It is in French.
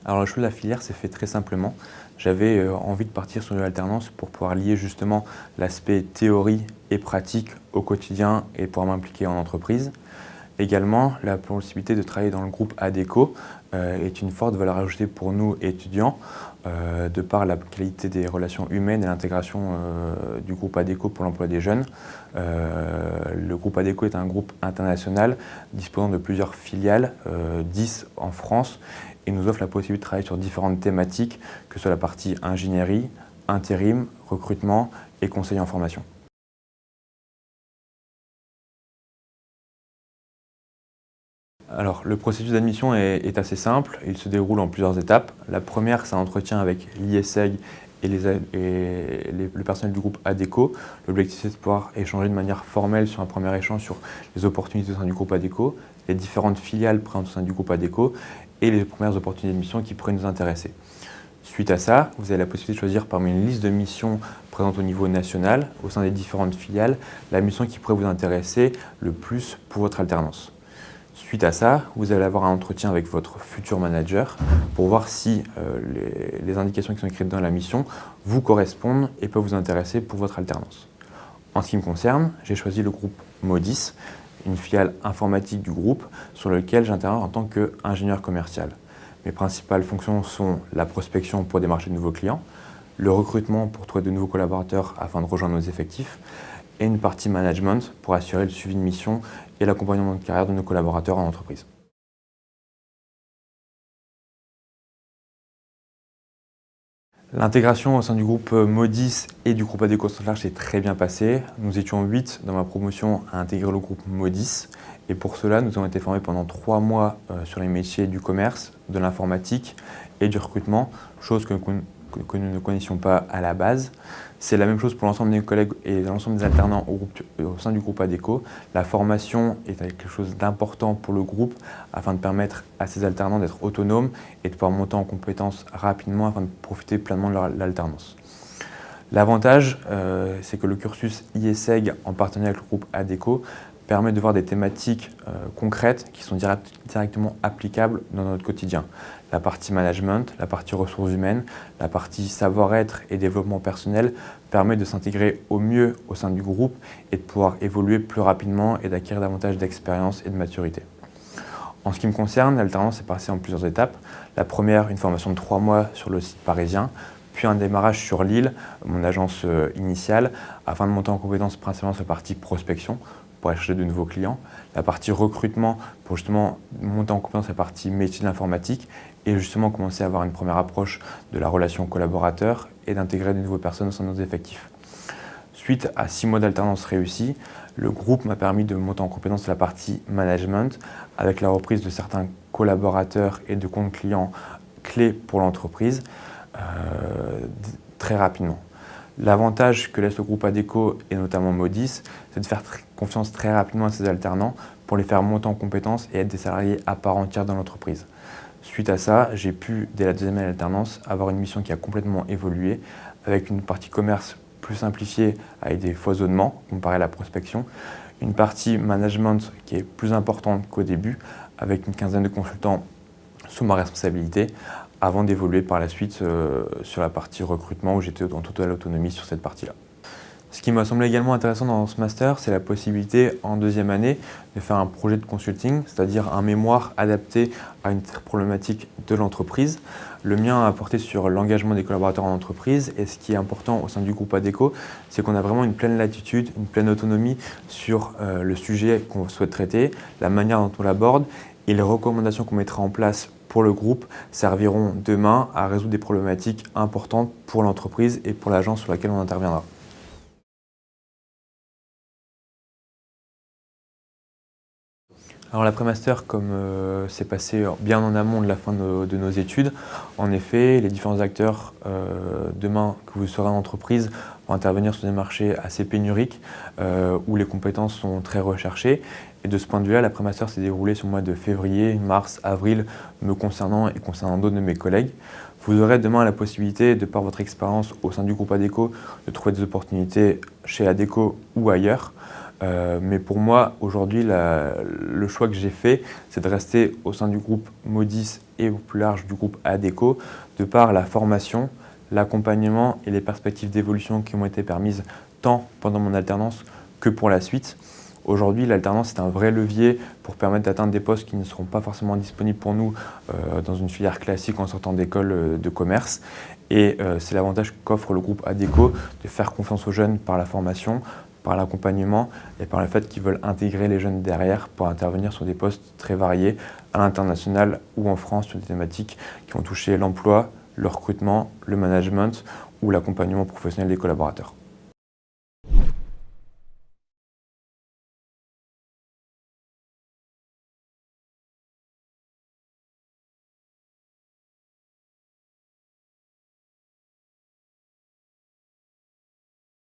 Alors le choix de la filière s'est fait très simplement. J'avais envie de partir sur de l'alternance pour pouvoir lier justement l'aspect théorie et pratique au quotidien et pouvoir m'impliquer en entreprise. Également, la possibilité de travailler dans le groupe ADECO est une forte valeur ajoutée pour nous étudiants, de par la qualité des relations humaines et l'intégration du groupe ADECO pour l'emploi des jeunes. Le groupe ADECO est un groupe international disposant de plusieurs filiales, 10 en France, et nous offre la possibilité de travailler sur différentes thématiques, que ce soit la partie ingénierie, intérim, recrutement et conseil en formation. Alors, le processus d'admission est assez simple, il se déroule en plusieurs étapes. La première, c'est un entretien avec l'ISEG et le personnel du groupe ADECO. L'objectif, c'est de pouvoir échanger de manière formelle sur un premier échange sur les opportunités au sein du groupe ADECO, les différentes filiales présentes au sein du groupe ADECO et les premières opportunités de mission qui pourraient nous intéresser. Suite à ça, vous avez la possibilité de choisir parmi une liste de missions présentes au niveau national, au sein des différentes filiales, la mission qui pourrait vous intéresser le plus pour votre alternance. Suite à ça, vous allez avoir un entretien avec votre futur manager pour voir si les indications qui sont écrites dans la mission vous correspondent et peuvent vous intéresser pour votre alternance. En ce qui me concerne, j'ai choisi le groupe Modis, une filiale informatique du groupe sur lequel j'interviens en tant qu'ingénieur commercial. Mes principales fonctions sont la prospection pour démarcher de nouveaux clients, le recrutement pour trouver de nouveaux collaborateurs afin de rejoindre nos effectifs, et une partie management pour assurer le suivi de mission et l'accompagnement de carrière de nos collaborateurs en entreprise. L'intégration au sein du groupe Modis et du groupe ADECO large s'est très bien passée. Nous étions 8 dans ma promotion à intégrer le groupe Modis. Et pour cela, nous avons été formés pendant 3 mois sur les métiers du commerce, de l'informatique et du recrutement, chose que nous ne connaissions pas à la base. C'est la même chose pour l'ensemble des collègues et l'ensemble des alternants au sein du groupe ADECO. La formation est quelque chose d'important pour le groupe afin de permettre à ces alternants d'être autonomes et de pouvoir monter en compétences rapidement afin de profiter pleinement de l'alternance. L'avantage, c'est que le cursus ISEG en partenariat avec le groupe ADECO permet de voir des thématiques concrètes qui sont directement applicables dans notre quotidien. La partie management, la partie ressources humaines, la partie savoir-être et développement personnel permet de s'intégrer au mieux au sein du groupe et de pouvoir évoluer plus rapidement et d'acquérir davantage d'expérience et de maturité. En ce qui me concerne, l'alternance est passée en plusieurs étapes. La première, une formation de 3 mois sur le site parisien, puis un démarrage sur Lille, mon agence initiale, afin de monter en compétence principalement sur la partie prospection, pour aller chercher de nouveaux clients, la partie recrutement pour justement monter en compétence la partie métier de l'informatique et justement commencer à avoir une première approche de la relation collaborateur et d'intégrer de nouvelles personnes au sein de nos effectifs. Suite à 6 mois d'alternance réussie, le groupe m'a permis de monter en compétence sur la partie management avec la reprise de certains collaborateurs et de comptes clients clés pour l'entreprise très rapidement. L'avantage que laisse le groupe ADECO et notamment Modis, c'est de faire confiance très rapidement à ces alternants pour les faire monter en compétences et être des salariés à part entière dans l'entreprise. Suite à ça, j'ai pu, dès la deuxième année d'alternance, avoir une mission qui a complètement évolué avec une partie commerce plus simplifiée avec des foisonnements comparé à la prospection, une partie management qui est plus importante qu'au début avec une quinzaine de consultants sous ma responsabilité avant d'évoluer par la suite sur la partie recrutement où j'étais en totale autonomie sur cette partie-là. Ce qui m'a semblé également intéressant dans ce master, c'est la possibilité en deuxième année de faire un projet de consulting, c'est-à-dire un mémoire adapté à une problématique de l'entreprise. Le mien a porté sur l'engagement des collaborateurs en entreprise et ce qui est important au sein du groupe ADECO, c'est qu'on a vraiment une pleine latitude, une pleine autonomie sur le sujet qu'on souhaite traiter, la manière dont on l'aborde et les recommandations qu'on mettra en place pour le groupe serviront demain à résoudre des problématiques importantes pour l'entreprise et pour l'agence sur laquelle on interviendra. Alors l'après-master, comme c'est passé bien en amont de la fin de nos études, en effet, les différents acteurs demain que vous serez en entreprise vont intervenir sur des marchés assez pénuriques où les compétences sont très recherchées. Et de ce point de vue-là, l'après-master s'est déroulé sur le mois de février, mars, avril, me concernant et concernant d'autres de mes collègues. Vous aurez demain la possibilité, de par votre expérience au sein du groupe ADECO, de trouver des opportunités chez ADECO ou ailleurs. Mais pour moi, aujourd'hui, le choix que j'ai fait, c'est de rester au sein du groupe Modis et au plus large du groupe Adecco, de par la formation, l'accompagnement et les perspectives d'évolution qui m'ont été permises tant pendant mon alternance que pour la suite. Aujourd'hui, l'alternance est un vrai levier pour permettre d'atteindre des postes qui ne seront pas forcément disponibles pour nous dans une filière classique en sortant d'école de commerce. Et c'est l'avantage qu'offre le groupe Adecco de faire confiance aux jeunes par la formation, par l'accompagnement et par le fait qu'ils veulent intégrer les jeunes derrière pour intervenir sur des postes très variés à l'international ou en France sur des thématiques qui vont toucher l'emploi, le recrutement, le management ou l'accompagnement professionnel des collaborateurs.